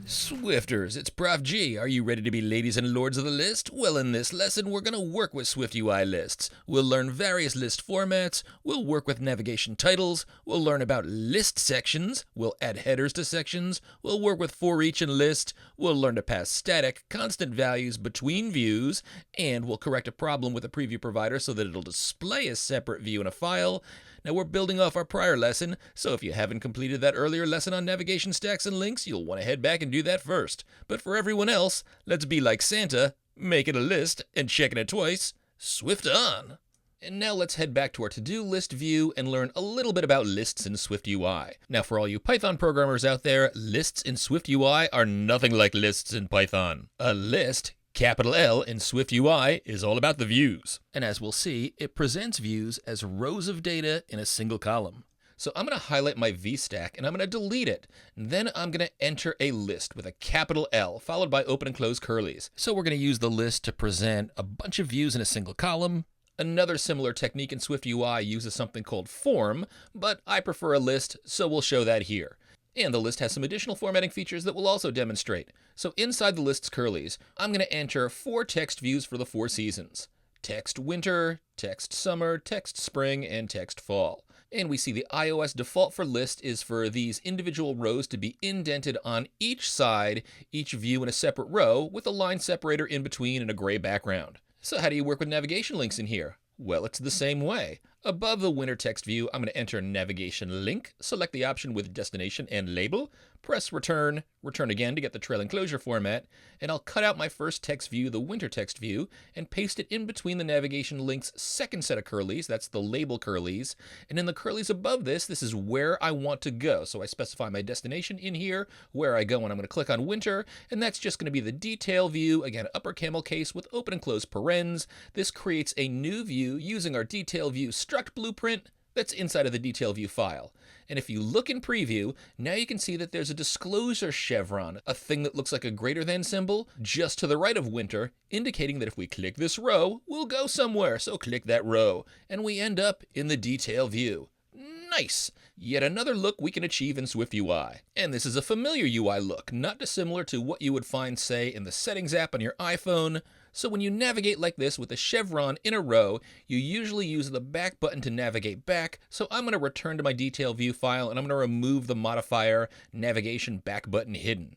Swifters, it's Prof G. Are you ready to be ladies and lords of the list? Well, in this lesson, we're going to work with SwiftUI lists. We'll learn various list formats, we'll work with navigation titles, we'll learn about list sections, we'll add headers to sections, we'll work with for each and list, we'll learn to pass static, constant values between views, and we'll correct a problem with a preview provider so that it'll display a separate view in a file. Now, we're building off our prior lesson, so if you haven't completed that earlier lesson on navigation stacks and links, you'll want to head back and do that first. But for everyone else, let's be like Santa, making a list and checking it twice. Swift on! And now let's head back to our to-do list view and learn a little bit about lists in SwiftUI. Now, for all you Python programmers out there, lists in SwiftUI are nothing like lists in Python. A list, capital L, in SwiftUI is all about the views. And as we'll see, it presents views as rows of data in a single column. So I'm going to highlight my VStack and I'm going to delete it. And then I'm going to enter a list with a capital L followed by open and close curlies. So we're going to use the list to present a bunch of views in a single column. Another similar technique in SwiftUI uses something called form, but I prefer a list, so we'll show that here. And the list has some additional formatting features that we'll also demonstrate. So inside the list's curlies, I'm going to enter 4 text views for the 4 seasons. Text winter, text summer, text spring, and text fall. And we see the iOS default for list is for these individual rows to be indented on each side, each view in a separate row, with a line separator in between and a gray background. So how do you work with navigation links in here? Well, it's the same way. Above the winter text view, I'm going to enter navigation link, select the option with destination and label, press return, return again to get the trailing closure format, and I'll cut out my first text view, the winter text view, and paste it in between the navigation link's second set of curlies, that's the label curlies, and in the curlies above this is where I want to go. So I specify my destination in here, where I go, and I'm going to click on winter, and that's just going to be the detail view, again, upper camel case with open and close parens. This creates a new view using our detail view struct blueprint that's inside of the detail view file. And if you look in preview, now you can see that there's a disclosure chevron, a thing that looks like a greater than symbol, just to the right of winter, indicating that if we click this row, we'll go somewhere. So click that row, and we end up in the detail view. Nice! Yet another look we can achieve in SwiftUI. And this is a familiar UI look, not dissimilar to what you would find, say, in the Settings app on your iPhone. So when you navigate like this with a chevron in a row, you usually use the back button to navigate back. So I'm going to return to my detail view file and I'm going to remove the modifier navigation back button hidden.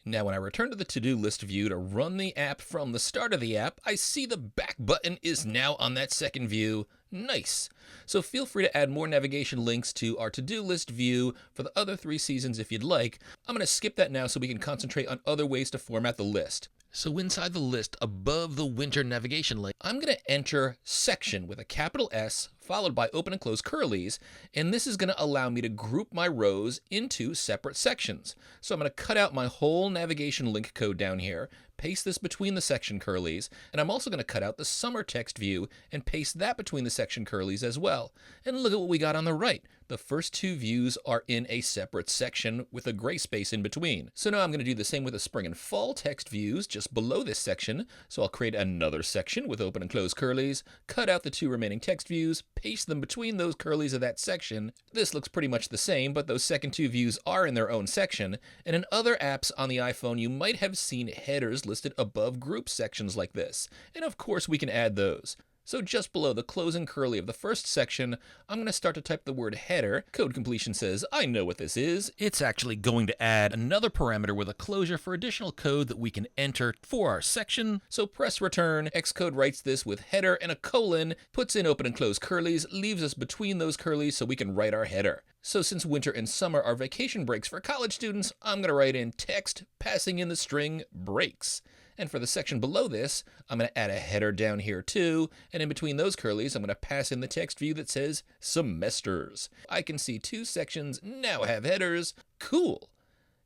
Now when I return to the to-do list view to run the app from the start of the app, I see the back button is now on that second view. Nice. So feel free to add more navigation links to our to-do list view for the other 3 seasons if you'd like. I'm going to skip that now so we can concentrate on other ways to format the list. So inside the list above the winter navigation link, I'm going to enter section with a capital S followed by open and close curlies, and this is going to allow me to group my rows into separate sections. So I'm going to cut out my whole navigation link code down here, paste this between the section curlies, and I'm also going to cut out the summer text view and paste that between the section curlies as well. And look at what we got on the right. The first 2 views are in a separate section with a gray space in between. So now I'm going to do the same with the spring and fall text views just below this section. So I'll create another section with open and close curlies, cut out the 2 remaining text views, paste them between those curlies of that section. This looks pretty much the same, but those second 2 views are in their own section. And in other apps on the iPhone, you might have seen headers listed above group sections like this. And of course we can add those. So just below the closing curly of the first section, I'm going to start to type the word header. Code completion says, I know what this is. It's actually going to add another parameter with a closure for additional code that we can enter for our section. So press return. Xcode writes this with header and a colon, puts in open and close curlies, leaves us between those curlies so we can write our header. So since winter and summer are vacation breaks for college students, I'm going to write in text passing in the string breaks. And for the section below this, I'm going to add a header down here too, and in between those curlies, I'm going to pass in the text view that says semesters. I can see 2 sections now have headers. Cool.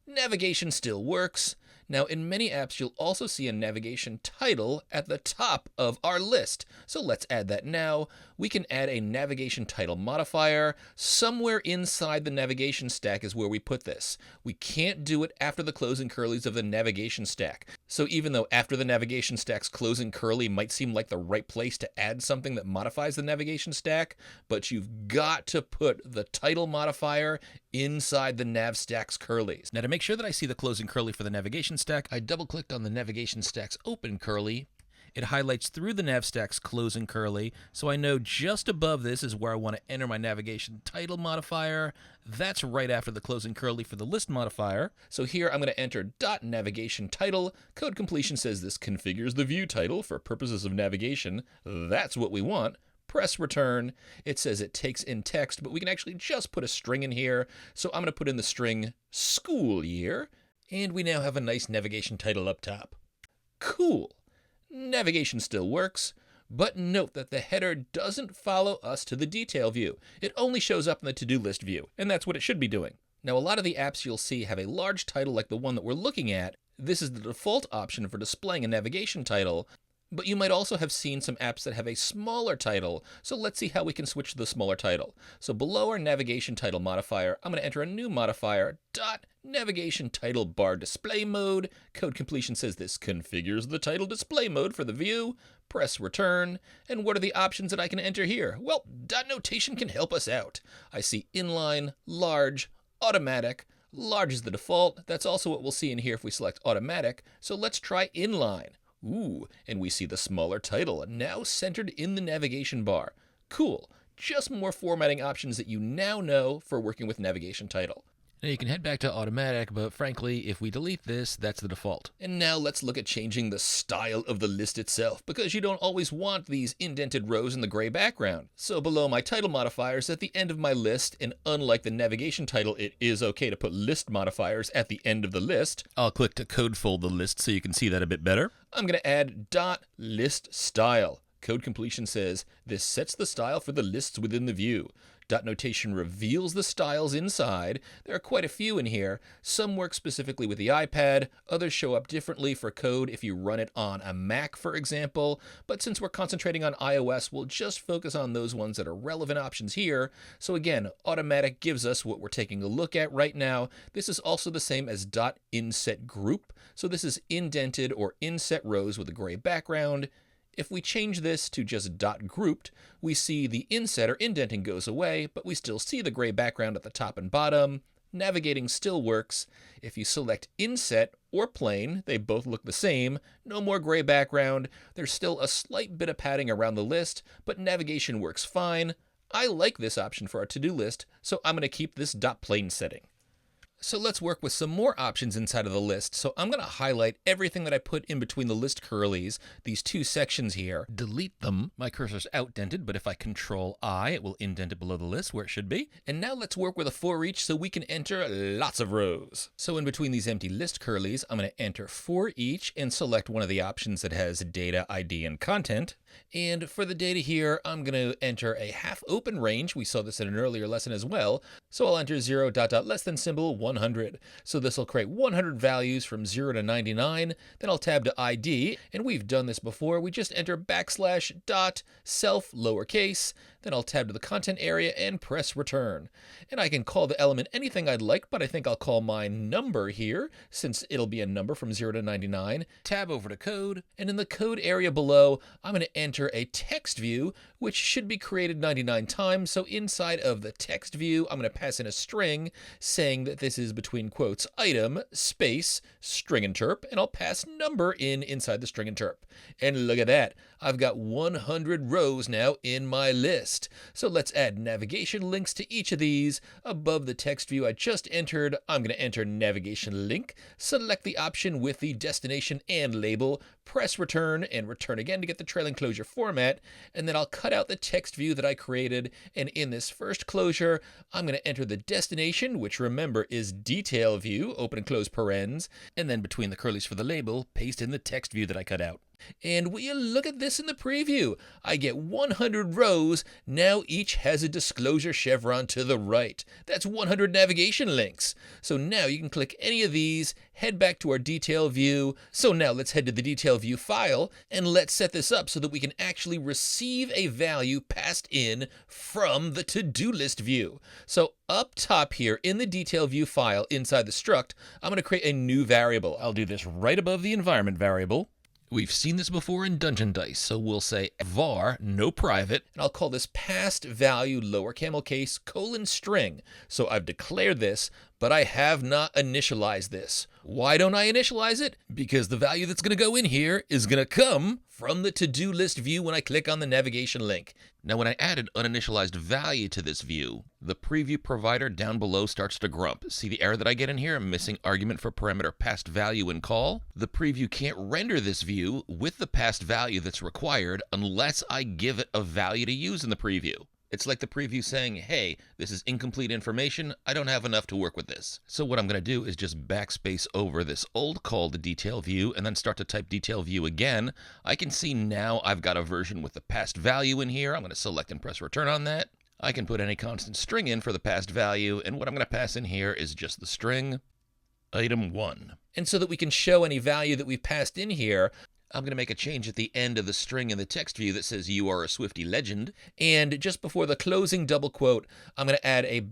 Navigation still works. Now, in many apps, you'll also see a navigation title at the top of our list. So let's add that now. We can add a navigation title modifier. Somewhere inside the navigation stack is where we put this. We can't do it after the closing curlies of the navigation stack. So even though after the navigation stack's closing curly might seem like the right place to add something that modifies the navigation stack, but you've got to put the title modifier inside the nav stack's curlies. Now, to make sure that I see the closing curly for the navigation stack, I double-clicked on the navigation stack's open curly. It highlights through the nav stack's closing curly, so I know just above this is where I want to enter my navigation title modifier. That's right after the closing curly for the list modifier. So here I'm going to enter .navigation title. Code completion says this configures the view title for purposes of navigation. That's what we want. Press return. It says it takes in text, but we can actually just put a string in here. So I'm going to put in the string school year, and we now have a nice navigation title up top. Cool. Navigation still works, but note that the header doesn't follow us to the detail view. It only shows up in the to-do list view, and that's what it should be doing. Now, a lot of the apps you'll see have a large title like the one that we're looking at. This is the default option for displaying a navigation title, but you might also have seen some apps that have a smaller title, so let's see how we can switch to the smaller title. So below our navigation title modifier, I'm going to enter a new modifier, .navigation title bar display mode. Code completion says this configures the title display mode for the view. Press return. And what are the options that I can enter here? Well, dot notation can help us out. I see inline, large, automatic. Large is the default. That's also what we'll see in here if we select automatic. So let's try inline. Ooh, and we see the smaller title now centered in the navigation bar. Cool. Just more formatting options that you now know for working with navigation title. Now you can head back to automatic, but frankly, if we delete this, that's the default. And now let's look at changing the style of the list itself, because you don't always want these indented rows in the gray background. So below my title modifiers at the end of my list, and unlike the navigation title, it is okay to put list modifiers at the end of the list. I'll click to code fold the list so you can see that a bit better. I'm going to add .list style. Code completion says this sets the style for the lists within the view. Dot notation reveals the styles inside. There are quite a few in here. Some work specifically with the iPad. Others show up differently for code if you run it on a Mac, for example. But since we're concentrating on iOS, we'll just focus on those ones that are relevant options here. So again, automatic gives us what we're taking a look at right now. This is also the same as dot inset group. So this is indented or inset rows with a gray background. If we change this to just dot grouped, we see the inset or indenting goes away, but we still see the gray background at the top and bottom. Navigating still works. If you select inset or plain, they both look the same. No more gray background. There's still a slight bit of padding around the list, but navigation works fine. I like this option for our to-do list, so I'm going to keep this dot plain setting. So let's work with some more options inside of the list. So I'm going to highlight everything that I put in between the list curlies, these two sections here, delete them. My cursor's outdented, but if I Control I, it will indent it below the list where it should be. And now let's work with a for each so we can enter lots of rows. So in between these empty list curlies, I'm going to enter for each and select one of the options that has data, ID, and content. And for the data here, I'm going to enter a half open range. We saw this in an earlier lesson as well. So I'll enter 0 ... less than symbol 100. So this will create 100 values from 0 to 99. Then I'll tab to ID, and we've done this before. We just enter \dot self lowercase. Then I'll tab to the content area and press return. And I can call the element anything I'd like, but I think I'll call mine number here, since it'll be a number from 0 to 99. Tab over to code, and in the code area below, I'm going to enter a text view, which should be created 99 times. So inside of the text view, I'm going to pass in a string saying that this is between quotes item space string interp, and I'll pass number inside the string interp. And look at that. I've got 100 rows now in my list. So let's add navigation links to each of these. Above the text view I just entered, I'm going to enter navigation link, select the option with the destination and label, press return, and return again to get the trailing closure format, and then I'll cut out the text view that I created, and in this first closure, I'm going to enter the destination, which remember is detail view, open and close parens, and then between the curlies for the label, paste in the text view that I cut out. And will you look at this in the preview? I get 100 rows, now each has a disclosure chevron to the right. That's 100 navigation links. So now you can click any of these, head back to our detail view. So now let's head to the detail view file, and let's set this up so that we can actually receive a value passed in from the to-do list view. So up top here in the detail view file inside the struct, I'm going to create a new variable. I'll do this right above the environment variable. We've seen this before in Dungeon Dice, so we'll say var, no private, and I'll call this passed value lower camel case colon string. So I've declared this, but I have not initialized this. Why don't I initialize it? Because the value that's going to go in here is going to come from the to-do list view when I click on the navigation link. Now, when I add an uninitialized value to this view, the preview provider down below starts to grump. See the error that I get in here? Missing argument for parameter passed value in call. The preview can't render this view with the passed value that's required unless I give it a value to use in the preview. It's like the preview saying, hey, this is incomplete information. I don't have enough to work with this. So what I'm going to do is just backspace over this old call to detail view and then start to type detail view again. I can see now I've got a version with the passed value in here. I'm going to select and press return on that. I can put any constant string in for the passed value. And what I'm going to pass in here is just the string item 1. And so that we can show any value that we've passed in here, I'm going to make a change at the end of the string in the text view that says you are a Swifty legend. And just before the closing double quote, I'm going to add a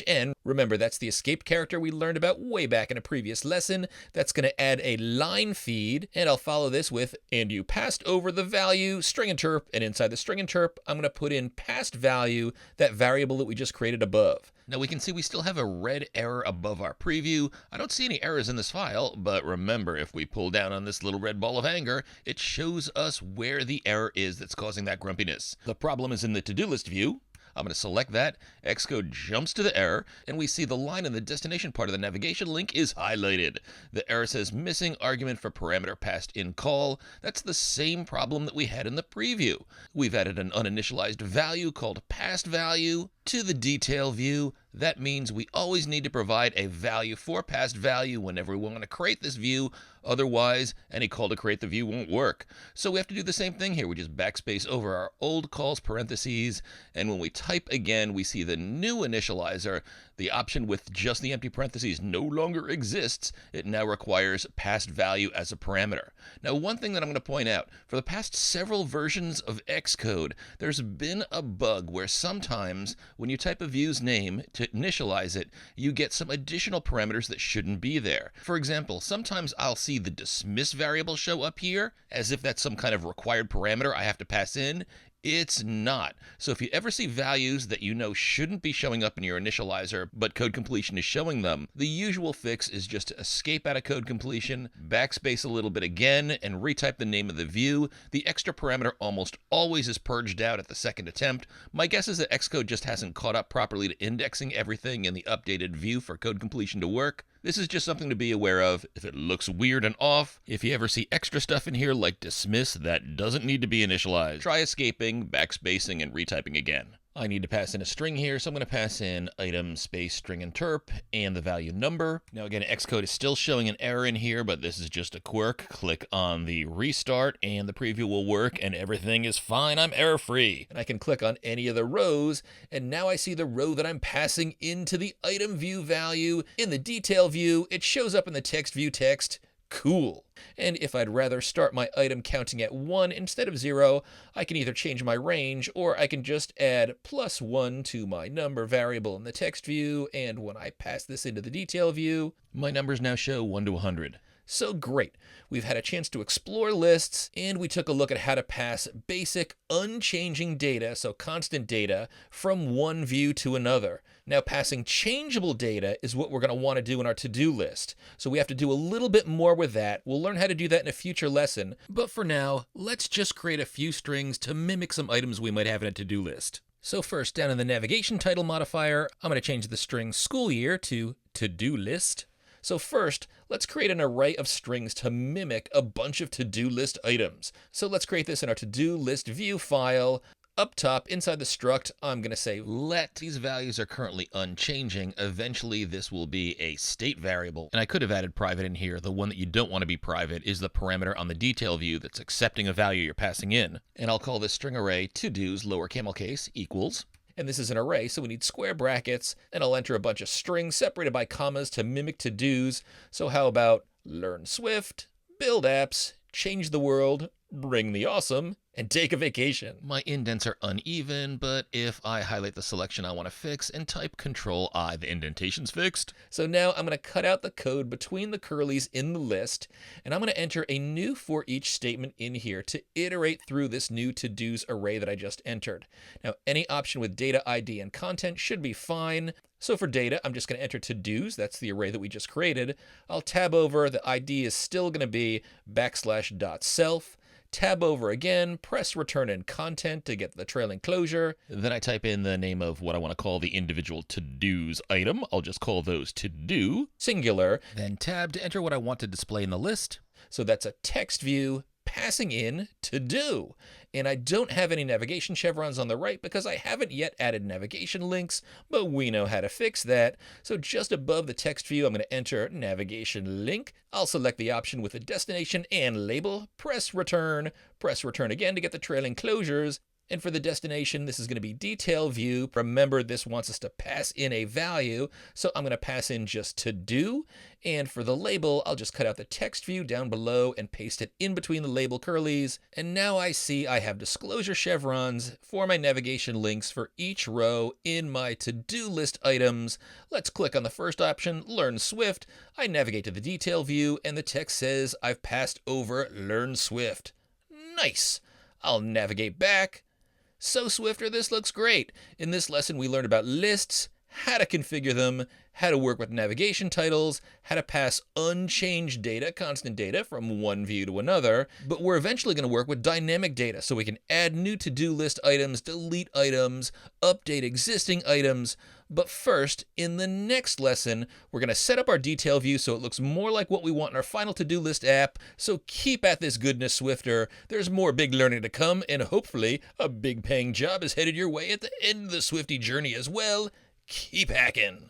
\n. Remember, that's the escape character we learned about way back in a previous lesson. That's going to add a line feed. And I'll follow this with, and you passed over the value string interp. And inside the string interp, I'm going to put in passed value, that variable that we just created above. Now we can see we still have a red error above our preview. I don't see any errors in this file, but remember, if we pull down on this little red ball of anger, it shows us where the error is that's causing that grumpiness. The problem is in the to-do list view. I'm going to select that, Xcode jumps to the error, and we see the line in the destination part of the navigation link is highlighted. The error says missing argument for parameter passed in call. That's the same problem that we had in the preview. We've added an uninitialized value called passed value to the detail view. That means we always need to provide a value for passed value whenever we want to create this view. Otherwise, any call to create the view won't work. So we have to do the same thing here. We just backspace over our old calls parentheses, and when we type again, we see the new initializer. The option with just the empty parentheses no longer exists. It now requires passed value as a parameter. Now, one thing that I'm going to point out, for the past several versions of Xcode, there's been a bug where sometimes when you type a view's name to initialize it, you get some additional parameters that shouldn't be there. For example, sometimes I'll see the dismiss variable show up here as if that's some kind of required parameter I have to pass in. It's not. So if you ever see values that you know shouldn't be showing up in your initializer, but code completion is showing them, the usual fix is just to escape out of code completion, backspace a little bit again, and retype the name of the view. The extra parameter almost always is purged out at the second attempt. My guess is that Xcode just hasn't caught up properly to indexing everything in the updated view for code completion to work. This is just something to be aware of. If it looks weird and off, if you ever see extra stuff in here like dismiss, that doesn't need to be initialized. Try escaping, backspacing, and retyping again. I need to pass in a string here, so I'm going to pass in item space string interp and the value number. Now again, Xcode is still showing an error in here, but this is just a quirk. Click on the restart and the preview will work and everything is fine. I'm error free. And I can click on any of the rows, and now I see the row that I'm passing into the item view value. In the detail view, it shows up in the text view text. Cool. And if I'd rather start my item counting at 1 instead of 0, I can either change my range or I can just add +1 to my number variable in the text view, and when I pass this into the detail view, my numbers now show 1 to 100. So great. We've had a chance to explore lists, and we took a look at how to pass basic unchanging data, so constant data, from one view to another. Now, passing changeable data is what we're going to want to do in our to-do list. So we have to do a little bit more with that. We'll learn how to do that in a future lesson. But for now, let's just create a few strings to mimic some items we might have in a to-do list. So first, down in the navigation title modifier, I'm going to change the string school year to to-do list. So first, let's create an array of strings to mimic a bunch of to-do list items. So let's create this in our to-do list view file. Up top, inside the struct, I'm going to say let. These values are currently unchanging. Eventually, this will be a state variable. And I could have added private in here. The one that you don't want to be private is the parameter on the detail view that's accepting a value you're passing in. And I'll call this string array todos, lower camel case, equals. And this is an array, so we need square brackets. And I'll enter a bunch of strings separated by commas to mimic to-dos. So how about learn Swift, build apps, change the world, bring the awesome, and take a vacation. My indents are uneven, but if I highlight the selection I want to fix and type Control-I, the indentation's fixed. So now I'm going to cut out the code between the curlies in the list, and I'm going to enter a new for each statement in here to iterate through this new to-dos array that I just entered. Now, any option with data, ID, and content should be fine. So for data, I'm just going to enter to-dos. That's the array that we just created. I'll tab over. The ID is still going to be \self. Tab over again, press return in content to get the trailing closure. Then I type in the name of what I want to call the individual to-dos item. I'll just call those to-do, singular. Then tab to enter what I want to display in the list. So that's a text view passing in to-do. And I don't have any navigation chevrons on the right because I haven't yet added navigation links, but we know how to fix that. So just above the text view, I'm going to enter navigation link. I'll select the option with the destination and label, press return again to get the trailing closures. And for the destination, this is going to be detail view. Remember, this wants us to pass in a value, so I'm going to pass in just to do. And for the label, I'll just cut out the text view down below and paste it in between the label curlies. And now I see I have disclosure chevrons for my navigation links for each row in my to-do list items. Let's click on the first option, Learn Swift. I navigate to the detail view, and the text says I've passed over Learn Swift. Nice. I'll navigate back. So Swifter, this looks great. In this lesson, we learned about lists, how to configure them, how to work with navigation titles, how to pass unchanged data, constant data, from one view to another. But we're eventually going to work with dynamic data, so we can add new to-do list items, delete items, update existing items. But first, in the next lesson, we're going to set up our detail view so it looks more like what we want in our final to-do list app. So keep at this goodness, Swifter. There's more big learning to come, and hopefully a big paying job is headed your way at the end of the Swifty journey as well. Keep hacking.